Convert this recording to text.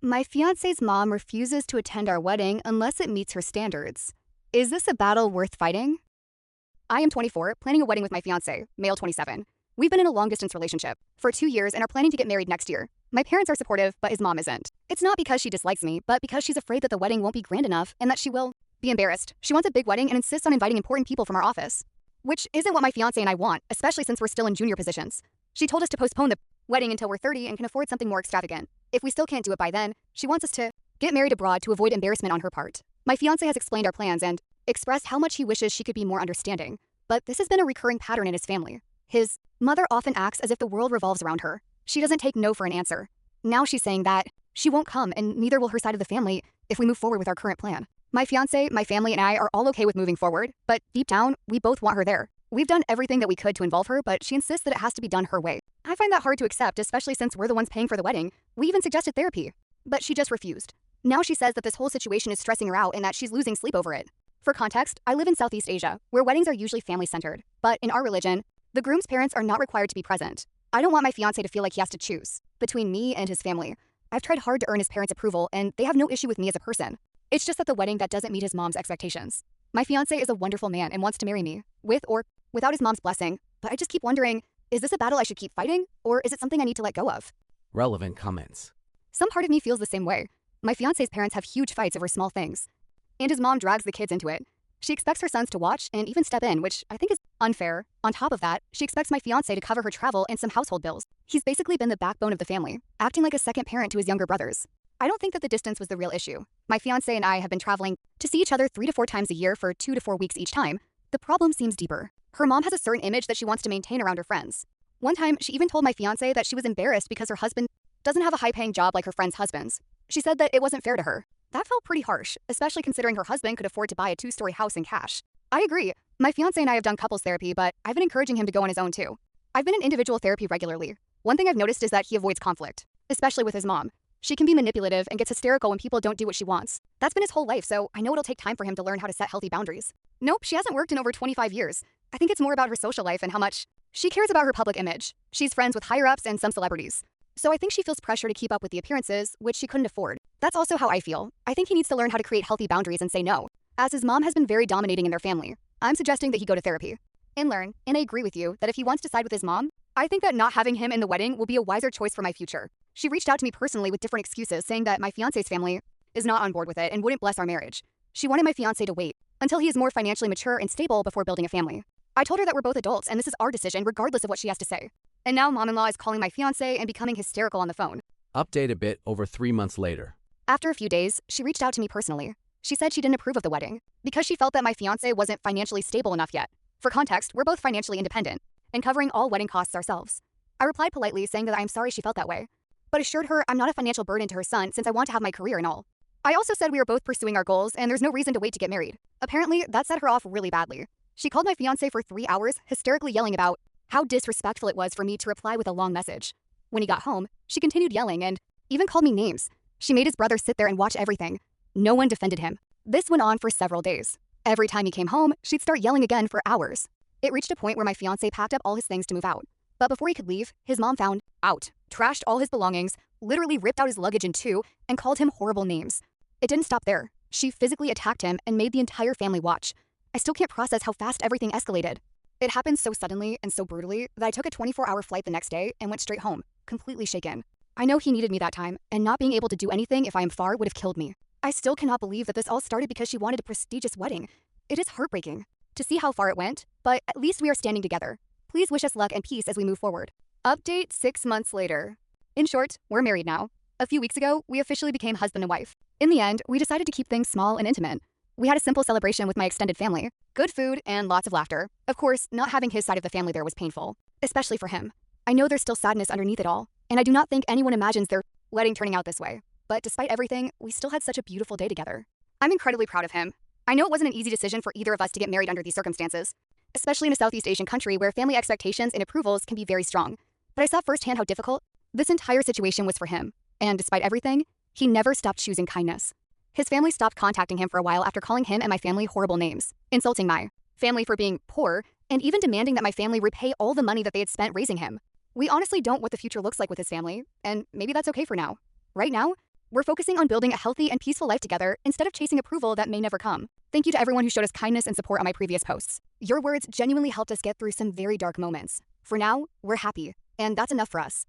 My fiance's mom refuses to attend our wedding unless it meets her standards. Is this a battle worth fighting? I am 24, planning a wedding with my fiancé, male 27. We've been in a long-distance relationship for 2 years and are planning to get married next year. My parents are supportive, but his mom isn't. It's not because she dislikes me, but because she's afraid that the wedding won't be grand enough and that she will be embarrassed. She wants a big wedding and insists on inviting important people from our office, which isn't what my fiancé and I want, especially since we're still in junior positions. She told us to postpone the wedding until we're 30 and can afford something more extravagant. If we still can't do it by then, she wants us to get married abroad to avoid embarrassment on her part. My fiancé has explained our plans and expressed how much he wishes she could be more understanding, but this has been a recurring pattern in his family. His mother often acts as if the world revolves around her. She doesn't take no for an answer. Now she's saying that she won't come and neither will her side of the family if we move forward with our current plan. My fiancé, my family, and I are all okay with moving forward, but deep down, we both want her there. We've done everything that we could to involve her, but she insists that it has to be done her way. I find that hard to accept, especially since we're the ones paying for the wedding. We even suggested therapy, but she just refused. Now she says that this whole situation is stressing her out and that she's losing sleep over it. For context, I live in Southeast Asia, where weddings are usually family-centered, but in our religion, the groom's parents are not required to be present. I don't want my fiancé to feel like he has to choose between me and his family. I've tried hard to earn his parents' approval, and they have no issue with me as a person. It's just at the wedding that doesn't meet his mom's expectations. My fiancé is a wonderful man and wants to marry me, with or without his mom's blessing, but I just keep wondering, is this a battle I should keep fighting, or is it something I need to let go of? Relevant comments. Some part of me feels the same way. My fiancé's parents have huge fights over small things, and his mom drags the kids into it. She expects her sons to watch and even step in, which I think is unfair. On top of that, she expects my fiancé to cover her travel and some household bills. He's basically been the backbone of the family, acting like a second parent to his younger brothers. I don't think that the distance was the real issue. My fiancé and I have been traveling to see each other 3 to 4 times a year for 2 to 4 weeks each time. The problem seems deeper. Her mom has a certain image that she wants to maintain around her friends. One time, she even told my fiancé that she was embarrassed because her husband doesn't have a high-paying job like her friends' husbands. She said that it wasn't fair to her. That felt pretty harsh, especially considering her husband could afford to buy a 2-story house in cash. I agree. My fiancé and I have done couples therapy, but I've been encouraging him to go on his own too. I've been in individual therapy regularly. One thing I've noticed is that he avoids conflict, especially with his mom. She can be manipulative and gets hysterical when people don't do what she wants. That's been his whole life, so I know it'll take time for him to learn how to set healthy boundaries. Nope, she hasn't worked in over 25 years. I think it's more about her social life and how much she cares about her public image. She's friends with higher-ups and some celebrities. So I think she feels pressure to keep up with the appearances, which she couldn't afford. That's also how I feel. I think he needs to learn how to create healthy boundaries and say no, as his mom has been very dominating in their family. I'm suggesting that he go to therapy and learn, and I agree with you that if he wants to side with his mom, I think that not having him in the wedding will be a wiser choice for my future. She reached out to me personally with different excuses, saying that my fiancé's family is not on board with it and wouldn't bless our marriage. She wanted my fiancé to wait until he is more financially mature and stable before building a family. I told her that we're both adults and this is our decision regardless of what she has to say. And now mom-in-law is calling my fiancé and becoming hysterical on the phone. Update a bit over 3 months later. After a few days, she reached out to me personally. She said she didn't approve of the wedding because she felt that my fiancé wasn't financially stable enough yet. For context, we're both financially independent and covering all wedding costs ourselves. I replied politely saying that I'm sorry she felt that way, but assured her I'm not a financial burden to her son since I want to have my career and all. I also said we were both pursuing our goals and there's no reason to wait to get married. Apparently, that set her off really badly. She called my fiancé for 3 hours, hysterically yelling about how disrespectful it was for me to reply with a long message. When he got home, she continued yelling and even called me names. She made his brother sit there and watch everything. No one defended him. This went on for several days. Every time he came home, she'd start yelling again for hours. It reached a point where my fiancé packed up all his things to move out. But before he could leave, his mom found out, trashed all his belongings, literally ripped out his luggage in two, and called him horrible names. It didn't stop there. She physically attacked him and made the entire family watch. I still can't process how fast everything escalated. It happened so suddenly and so brutally that I took a 24-hour flight the next day and went straight home, completely shaken. I know he needed me that time, and not being able to do anything if I am far would have killed me. I still cannot believe that this all started because she wanted a prestigious wedding. It is heartbreaking to see how far it went, but at least we are standing together. Please wish us luck and peace as we move forward. Update 6 months later. In short, we're married now. A few weeks ago, we officially became husband and wife. In the end, we decided to keep things small and intimate. We had a simple celebration with my extended family. Good food and lots of laughter. Of course, not having his side of the family there was painful, especially for him. I know there's still sadness underneath it all, and I do not think anyone imagines their wedding turning out this way. But despite everything, we still had such a beautiful day together. I'm incredibly proud of him. I know it wasn't an easy decision for either of us to get married under these circumstances, especially in a Southeast Asian country where family expectations and approvals can be very strong. But I saw firsthand how difficult this entire situation was for him. And despite everything, he never stopped choosing kindness. His family stopped contacting him for a while after calling him and my family horrible names, insulting my family for being poor, and even demanding that my family repay all the money that they had spent raising him. We honestly don't know what the future looks like with his family, and maybe that's okay for now. Right now, We're focusing on building a healthy and peaceful life together instead of chasing approval that may never come. Thank you to everyone who showed us kindness and support on my previous posts. Your words genuinely helped us get through some very dark moments. For now, we're happy, and that's enough for us.